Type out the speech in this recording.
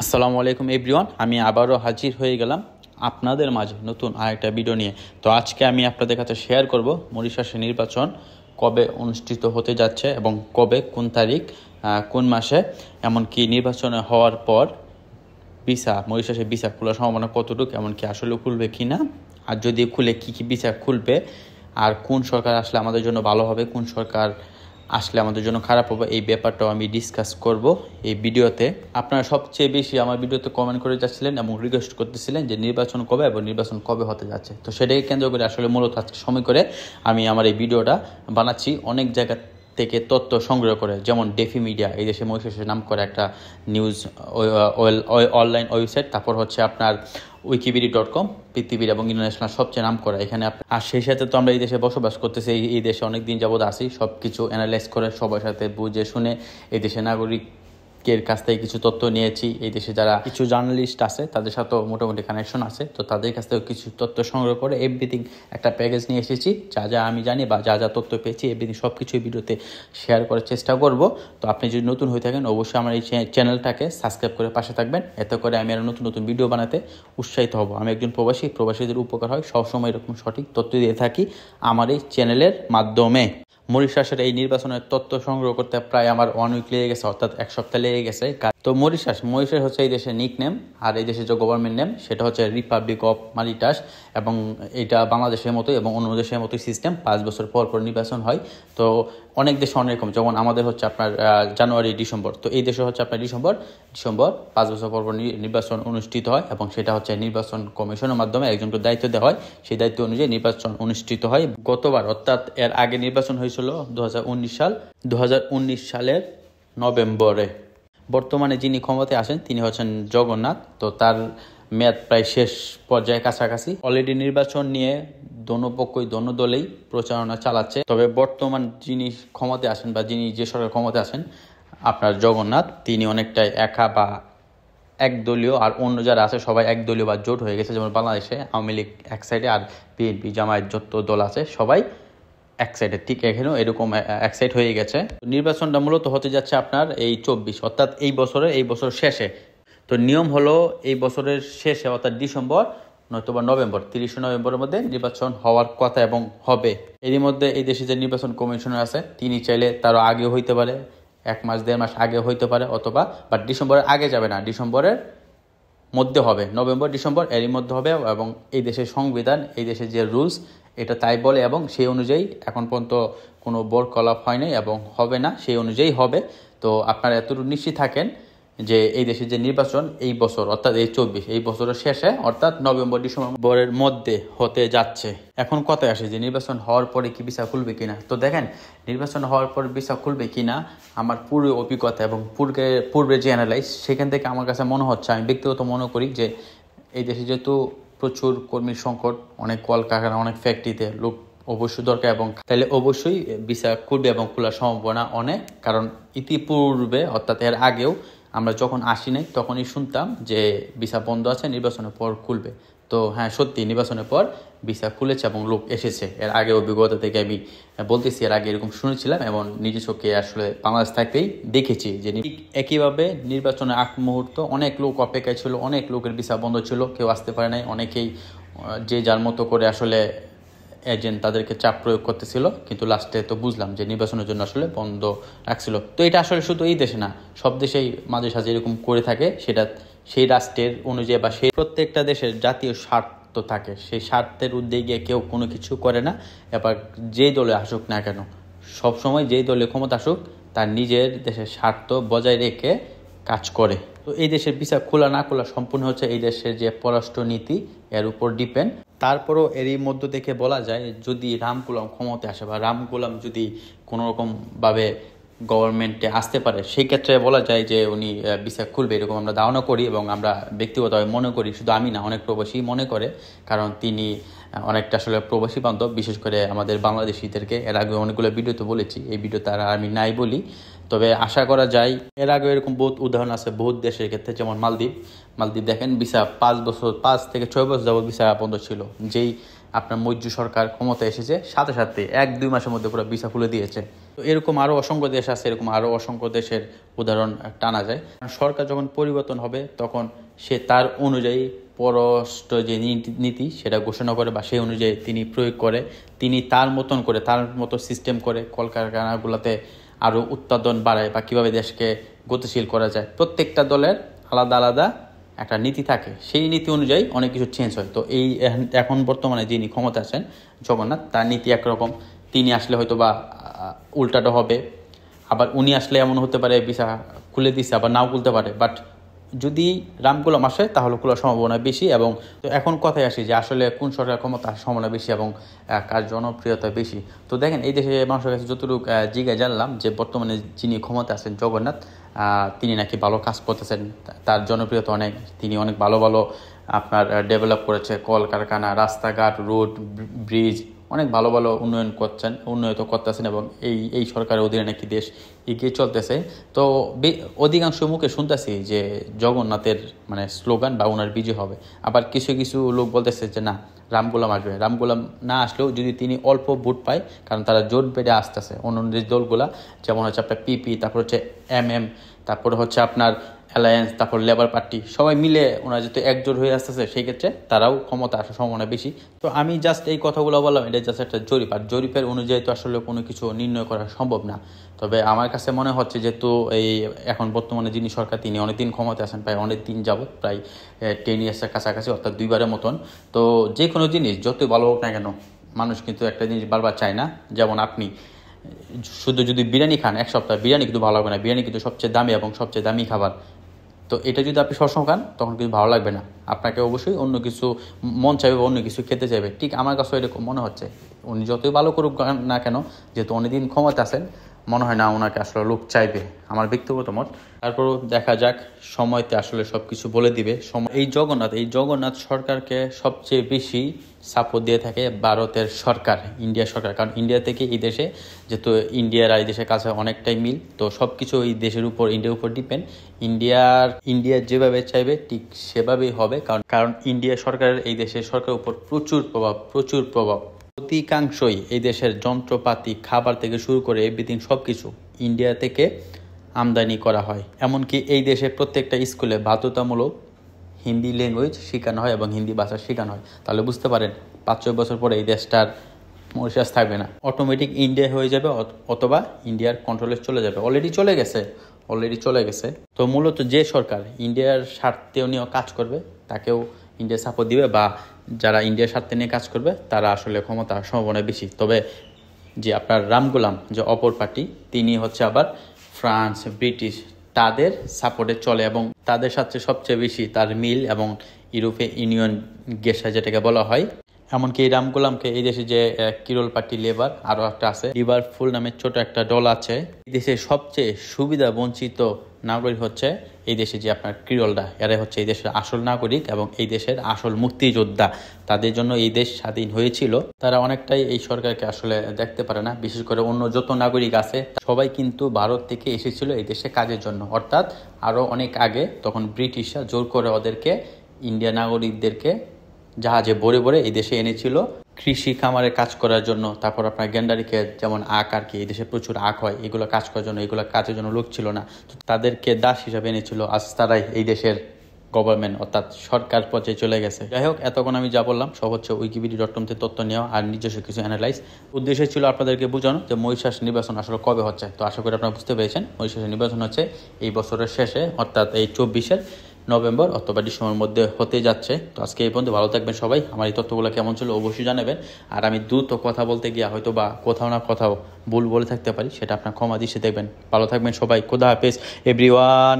আসসালামু আলাইকুম এভরিওয়ান, আমি আবারও হাজির হয়ে গেলাম আপনাদের মাঝে নতুন আরেকটা ভিডিও নিয়ে। তো আজকে আমি আপনাদের কাছে শেয়ার করব মরিশাসের নির্বাচন কবে অনুষ্ঠিত হতে যাচ্ছে এবং কবে, কোন তারিখ, কোন মাসে, এমনকি নির্বাচন হওয়ার পর মরিশাসের ভিসা খোলার সম্ভাবনা কতটুকু, এমনকি আসলে খুলবে কি না, আর যদি খুলে কী কী ভিসা খুলবে, আর কোন সরকার আসলে আমাদের জন্য ভালো হবে, কোন সরকার আসলে আমাদের জন্য খারাপ হবে, এই ব্যাপারটাও আমি ডিসকাস করব এই ভিডিওতে। আপনারা সবচেয়ে বেশি আমার ভিডিওতে কমেন্ট করে যাচ্ছিলেন এবং রিকোয়েস্ট করতেছিলেন যে নির্বাচন কবে এবং নির্বাচন কবে হতে যাচ্ছে। তো সেটাকে কেন্দ্র করে আসলে মূলত আজকে সময় করে আমি আমার এই ভিডিওটা বানাচ্ছি অনেক জায়গা থেকে তথ্য সংগ্রহ করে, যেমন ডেফি মিডিয়া, এই দেশে মরিশাসের নাম করে একটা নিউজ অনলাইন ওয়েবসাইট, তারপর হচ্ছে আপনার wikipedia.com, পৃথিবীর এবং ইন্টারন্যাশনাল সবচেয়ে নাম করা এখানে। আর সেই সাথে তো আমরা এই দেশে বসবাস করতেছি, এই দেশে অনেক দিন যাবত আসি, সব কিছু অ্যানালাইজ করে সবার সাথে বুঝে শুনে এই দেশের নাগরিকের কাছ থেকে কিছু তথ্য নিয়েছি। এই দেশে যারা কিছু জার্নালিস্ট আছে তাদের সাথেও মোটামুটি কানেকশন আছে, তো তাদের কাছ থেকে কিছু তথ্য সংগ্রহ করে এভরিথিং একটা প্যাকেজ নিয়ে এসেছি। যা যা আমি জানি বা যা যা তথ্য পেয়েছি এভরিথিং সব কিছুই ভিডিওতে শেয়ার করার চেষ্টা করব। তো আপনি যদি নতুন হয়ে থাকেন অবশ্যই আমার এই চ্যানেলটাকে সাবস্ক্রাইব করে পাশে থাকবেন, এতে করে আমি আরও নতুন নতুন ভিডিও বানাতে উৎসাহিত হব। আমি একজন প্রবাসীদের উপকার হয়, সবসময় এরকম সঠিক তথ্য দিয়ে থাকি আমার এই চ্যানেলের মাধ্যমে। মরিশাসের এই নির্বাচনের তথ্য সংগ্রহ করতে প্রায় আমার 1 উইক লেগে গেছে, অর্থাৎ এক সপ্তাহ লেগে গেছে। তো মরিশাস হচ্ছে এই দেশের নিক নেম, আর এই দেশের যে গভর্নমেন্ট নেম সেটা হচ্ছে রিপাবলিক অফ মরিশাস, এবং এটা বাংলাদেশের মতোই এবং অন্য দেশের মতোই সিস্টেম, 5 বছর পর পর নির্বাচন হয়। তো অনেক দেশে অনেক রকম, যেমন আমাদের হচ্ছে আপনার জানুয়ারি ডিসেম্বর, তো এই দেশে হচ্ছে আপনার ডিসেম্বর 5 বছর পর পর নির্বাচন অনুষ্ঠিত হয়, এবং সেটা হচ্ছে নির্বাচন কমিশনের মাধ্যমে একজনকে দায়িত্ব দেওয়া হয়, সেই দায়িত্ব অনুযায়ী নির্বাচন অনুষ্ঠিত হয়। গতবার অর্থাৎ এর আগে নির্বাচন হয়েছিল 2019 সালের নভেম্বরে। বর্তমানে যিনি ক্ষমতায় আসেন তিনি হচ্ছেন জগন্নাথ, তো তার মেয়াদ প্রায় শেষ পর্যায়ে কাছাকাছি। অলরেডি নির্বাচন নিয়ে দোনো দলেই প্রচারণা চালাচ্ছে, তবে বর্তমান যিনি ক্ষমতায় আসেন বা যে সরকার ক্ষমতায় আসেন আপনার জগন্নাথ, তিনি অনেকটাই একা বা একদলীয়, আর অন্য যারা আছে সবাই একদলীয় বা জোট হয়ে গেছে। যেমন বাংলাদেশে আওয়ামী লীগ এক সাইডে আর বিএনপি জামায়াত যত দল আছে সবাই এক সাইডে, ঠিক এখানেও এরকম এক সাইড হয়ে গেছে। নির্বাচনটা মূলত হতে যাচ্ছে আপনার এই 24, অর্থাৎ এই বছর শেষে। তো নিয়ম হলো এই বছরের শেষে অর্থাৎ ডিসেম্বর নয়তোবা নভেম্বর, 30 নভেম্বরের মধ্যে নির্বাচন হওয়ার কথা এবং হবে। এরই মধ্যে এই দেশে যে নির্বাচন কমিশনার আছে তিনি চাইলে তারও আগেও হইতে পারে, 1 মাস 1.5 মাস আগে হইতে পারে, অথবা বাট ডিসেম্বরের আগে যাবে না, ডিসেম্বরের মধ্যে হবে, নভেম্বর ডিসেম্বর এরই মধ্যে হবে। এবং এই দেশের সংবিধান, এই দেশের যে রুলস এটা তাই বলে, এবং সেই অনুযায়ী এখন পর্যন্ত কোনো বরকলাপ হয় নাই এবং হবে না, সেই অনুযায়ী হবে। তো আপনারা এতটুকু নিশ্চিত থাকেন যে এই দেশের যে নির্বাচন এই বছর অর্থাৎ এই 24, এই বছরের শেষে অর্থাৎ নভেম্বর ডিসেম্বরের মধ্যে হতে যাচ্ছে। এখন কথায় আসে যে নির্বাচন হওয়ার পরে কি ভিসা খুলবে কিনা। তো দেখেন, নির্বাচন হওয়ার পর ভিসা খুলবে কিনা আমার পুরো অভিজ্ঞতা এবং পূর্বে যে অ্যানালাইজ, সেখান থেকে আমার কাছে মনে হচ্ছে, আমি ব্যক্তিগত মনে করি যে এই দেশে যেহেতু প্রচুর কর্মীর সংকট, অনেক কলকারখানা, অনেক ফ্যাক্টরিতে লোক অবশ্যই দরকার, এবং তাহলে অবশ্যই ভিসা খুলবে এবং খোলার সম্ভাবনা অনেক। কারণ ইতিপূর্বে অর্থাৎ এর আগেও আমরা যখন আসি নাই তখনই শুনতাম যে ভিসা বন্ধ আছে, নির্বাচনের পর খুলবে। তো হ্যাঁ, সত্যি নির্বাচনের পর ভিসা খুলেছে এবং লোক এসেছে। এর আগে অভিজ্ঞতা থেকে আমি বলতেছি, এর আগে এরকম শুনেছিলাম এবং নিজের চোখে আসলে বাংলাদেশ থাকতেই দেখেছি যে একইভাবে নির্বাচনের আগ মুহূর্ত অনেক লোক অপেক্ষায় ছিল, অনেক লোকের ভিসা বন্ধ ছিল, কেউ আসতে পারে নাই। অনেকেই যে যার মতো করে আসলে এজেন্ট তাদেরকে চাপ প্রয়োগ করতেছিল, কিন্তু লাস্টে তো বুঝলাম যে নির্বাচনের জন্য আসলে বন্ধ রাখছিল। তো এটা আসলে শুধু এই দেশে না, সব দেশেই মাঝে সাঝে এরকম করে থাকে। সেটা সেই রাষ্ট্রের অনুযায়ী বা সেই প্রত্যেকটা দেশের জাতীয় স্বার্থ থাকে, সেই স্বার্থের উদ্যোগে কেউ কোনো কিছু করে না। এবার যেই দলে আসুক না কেন, সবসময় যেই দলে ক্ষমতা আসুক তার নিজের দেশের স্বার্থ বজায় রেখে কাজ করে। তো এই দেশের ভিসা খোলা না খোলা সম্পূর্ণ হচ্ছে এই দেশের যে পররাষ্ট্র নীতি এর উপর ডিপেন্ড। তারপরও এরই মধ্য থেকে বলা যায়, যদি রামকুলাম ক্ষমতায় আসে বা রামকুলাম যদি কোনোরকমভাবে গভর্নমেন্টে আসতে পারে, সেই ক্ষেত্রে বলা যায় যে উনি ভিসা খুলবে, এরকম আমরা ধারণা করি এবং আমরা ব্যক্তিগতভাবে মনে করি। শুধু আমি না, অনেক প্রবাসী মনে করে, কারণ তিনি অনেকটা আসলে প্রবাসী বান্ধব, বিশেষ করে আমাদের বাংলাদেশিদেরকে। এর আগে অনেকগুলো ভিডিওতে বলেছি, এই ভিডিওতে আর আমি নাই বলি। তবে আশা করা যায়, এর আগে এরকম বহুত উদাহরণ আছে বহুত দেশের ক্ষেত্রে, যেমন মালদ্বীপ দেখেন ভিসা 5 থেকে 6 বছর যাবত ভিসা বন্ধ ছিল। যেই আপনার মৈত্রী সরকার ক্ষমতা এসেছে সাথে সাথে 1-2 মাসের মধ্যে পুরো ভিসা খুলে দিয়েছে। তো এরকম আরও অসংখ্য দেশ আছে, এরকম আরও অসংখ্য দেশের উদাহরণ টানা যায়। সরকার যখন পরিবর্তন হবে তখন সে তার অনুযায়ী পররাষ্ট্র যে নীতি সেটা ঘোষণা করে বা সেই অনুযায়ী তিনি প্রয়োগ করে, তিনি তার মতন করে তার মতো সিস্টেম করে কলকারখানাগুলোতে আরও উৎপাদন বাড়ায় বা কীভাবে দেশকে গতিশীল করা যায়। প্রত্যেকটা দলের আলাদা আলাদা একটা নীতি থাকে, সেই নীতি অনুযায়ী অনেক কিছু চেঞ্জ হয়। তো এই এখন বর্তমানে যিনি ক্ষমতা আছেন জগন্নাথ, তার নীতি একরকম, তিনি আসলে হয়তো বা উল্টাটা হবে, আবার উনি আসলে এমন হতে পারে ভিসা খুলে দিছে আবার নাও খুলতে পারে। বাট যদি রামগুলাম আসে তাহলে খোলার সম্ভাবনা বেশি। এবং তো এখন কথায় আসি যে আসলে কোন সরকার ক্ষমতার সম্ভাবনা বেশি এবং কার জনপ্রিয়তা বেশি। তো দেখেন এই দেশে মানুষের কাছে যতটুকু জিজ্ঞাসা জানলাম যে বর্তমানে যিনি ক্ষমতা আছেন জগন্নাথ, তিনি নাকি ভালো কাজ করতেছেন, তার জনপ্রিয়তা অনেক, তিনি অনেক ভালো ভালো আপনার ডেভেলপ করেছে, কলকারখানা, রাস্তাঘাট, রোড, ব্রিজ, অনেক ভালো ভালো উন্নয়িত করতেছেন এবং এই সরকারের অধীনে নাকি দেশ এগিয়ে চলতেছে। তো অধিকাংশ মুখে শুনতেছি যে জগন্নাথের মানে স্লোগান বা ওনার বিজয় হবে। আবার কিছু কিছু লোক বলতেছে যে না, রামগুলাম আসবে। রামগুলাম না আসলেও যদি তিনি অল্প ভোট পায়, কারণ তারা জোট বেড়ে আসতেছে, অন্য দলগুলা যেমন হচ্ছে আপনার পিপি, তারপর হচ্ছে MM, তারপরে হচ্ছে আপনার অ্যালায়েন্স, তারপর লেবার পার্টি, সবাই মিলে ওনারা যেহেতু একজোট হয়ে আসতেছে, সেই ক্ষেত্রে তারাও ক্ষমতা আসার সম্ভাবনা বেশি। তো আমি জাস্ট এই কথাগুলো বললাম, এটা জাস্ট একটা জরিপ, আর জরিপের অনুযায়ী তো আসলে কোনো কিছু নির্ণয় করা সম্ভব না। তবে আমার কাছে মনে হচ্ছে যেহেতু এই এখন বর্তমানে যিনি সরকার, তিনি অনেকদিন ক্ষমতা আছেন, প্রায় অনেক দিন যাবৎ, প্রায় 10 ইয়ার্সের কাছাকাছি, অর্থাৎ 2বারের মতন। তো যে কোনো জিনিস যতই ভালো হোক না কেন, মানুষ কিন্তু একটা জিনিস বারবার চায় না। যেমন আপনি শুধু যদি বিরিয়ানি খান এক সপ্তাহ, বিরিয়ানি কিন্তু ভালো লাগবে না, বিরিয়ানি কিন্তু সবচেয়ে দামি এবং সবচেয়ে দামি খাবার। তো এটা যদি আপনি সবসময় খান তখন কিন্তু ভালো লাগবে না, আপনাকে অবশ্যই অন্য কিছু মন চাইবে, অন্য কিছু খেতে চাইবে। ঠিক আমার কাছে এরকম মনে হচ্ছে, উনি যতই ভালো করুক না কেন, যেহেতু অনেকদিন ক্ষমতা আছেন, মনে হয় না ওনাকে আসলে লোক চাইবে, আমার ব্যক্তিগত মত। তারপরও দেখা যাক, সময়তে আসলে সব কিছু বলে দিবে। এই জগন্নাথ সরকারকে সবচেয়ে বেশি সাপোর্ট দিয়ে থাকে ভারতের সরকার, ইন্ডিয়া সরকার। কারণ ইন্ডিয়া থেকে এই দেশে, যেহেতু ইন্ডিয়ার আর এই দেশের কাছে অনেকটাই মিল, তো সব কিছু এই দেশের উপর, ইন্ডিয়ার উপর ডিপেন্ড। ইন্ডিয়া যেভাবে চাইবে ঠিক সেভাবেই হবে। কারণ ইন্ডিয়া সরকারের এই দেশের সরকারের উপর প্রচুর প্রভাব। অধিকাংশই এই দেশের যন্ত্রপাতি, খাবার থেকে শুরু করে এভরিথিং সবকিছু ইন্ডিয়া থেকে আমদানি করা হয়। এমনকি এই দেশের প্রত্যেকটা স্কুলে বাধ্যতামূলক হিন্দি ল্যাঙ্গুয়েজ শেখানো হয় এবং হিন্দি ভাষা শেখানো হয়। তাহলে বুঝতে পারেন 5-6 বছর পরে এই দেশটার মরিশাস থাকবে না, অটোমেটিক ইন্ডিয়া হয়ে যাবে, অথবা ইন্ডিয়ার কন্ট্রোলে চলে যাবে। অলরেডি চলে গেছে। তো মূলত যে সরকার ইন্ডিয়ার স্বার্থে নিয়েও কাজ করবে, তাকেও ইন্ডিয়া সাপোর্ট দিবে, বা যারা ইন্ডিয়ার স্বার্থে নিয়ে কাজ করবে তারা আসলে ক্ষমতার সম্ভাবনা বেশি। তবে যে আপনার রামগুলাম, যে অপর পার্টি, তিনি হচ্ছে আবার ফ্রান্স, ব্রিটিশ, তাদের সাপোর্টে চলে এবং তাদের সাথে সবচেয়ে বেশি তার মিল, এবং ইউরোপীয় ইউনিয়ন গেসা যেটাকে বলা হয়। এমনকি এই রামগুলামকে এই দেশে যে কিরল পার্টি, লেবার, আরও একটা আছে লিভারপুল নামের ছোট একটা দল আছে, এই দেশের সবচেয়ে সুবিধা বঞ্চিত নাগরিক হচ্ছে এই দেশে যে আপনার কিরলরা, এরা হচ্ছে এই দেশের আসল নাগরিক এবং এই দেশের আসল মুক্তিযোদ্ধা। তাদের জন্য এই দেশ স্বাধীন হয়েছিল। তারা অনেকটাই এই সরকারকে আসলে দেখতে পারে না। বিশেষ করে অন্য যত নাগরিক আছে সবাই কিন্তু ভারত থেকে এসেছিল এই দেশে কাজের জন্য, অর্থাৎ আরও অনেক আগে। তখন ব্রিটিশরা জোর করে ওদেরকে, ইন্ডিয়া নাগরিকদেরকে জাহাজে ভরে এই দেশে এনেছিল কৃষি খামারে কাজ করার জন্য। তারপর আপনার গেন্ডারিকে, যেমন আখ আর কি, এই দেশে প্রচুর আখ হয়, এগুলো কাজ করার জন্য, এগুলো কাজের জন্য লোক ছিল না, তো তাদেরকে দাস হিসাবে এনেছিল। আজ তারাই এই দেশের গভর্নমেন্ট, অর্থাৎ সরকার পর্যায়ে চলে গেছে। যাই হোক, এতক্ষণ আমি যা বললাম সব হচ্ছে wikipedia.com থেকে তথ্য নেওয়া আর নিজস্ব কিছু অ্যানালাইজ। উদ্দেশ্য ছিল আপনাদেরকে বোঝানো যে মরিশাস নির্বাচন আসলে কবে হচ্ছে। তো আশা করি আপনারা বুঝতে পেরেছেন, মরিশাসের নির্বাচন হচ্ছে এই বছরের শেষে, অর্থাৎ এই 24 নভেম্বর অথবা ডিসেম্বরের মধ্যে হতে যাচ্ছে। তো আজকে এই পর্যন্ত, ভালো থাকবেন সবাই। আমার এই তথ্যগুলো কেমন ছিল অবশ্যই জানাবেন। আর আমি দ্রুত কথা বলতে গিয়ে হয়তো বা কোথাও না কোথাও ভুল বলে থাকতে পারি, সেটা আপনার ক্ষমা দৃষ্টি দেখবেন। ভালো থাকবেন সবাই, খোদা হাফেজ এভরিওয়ান।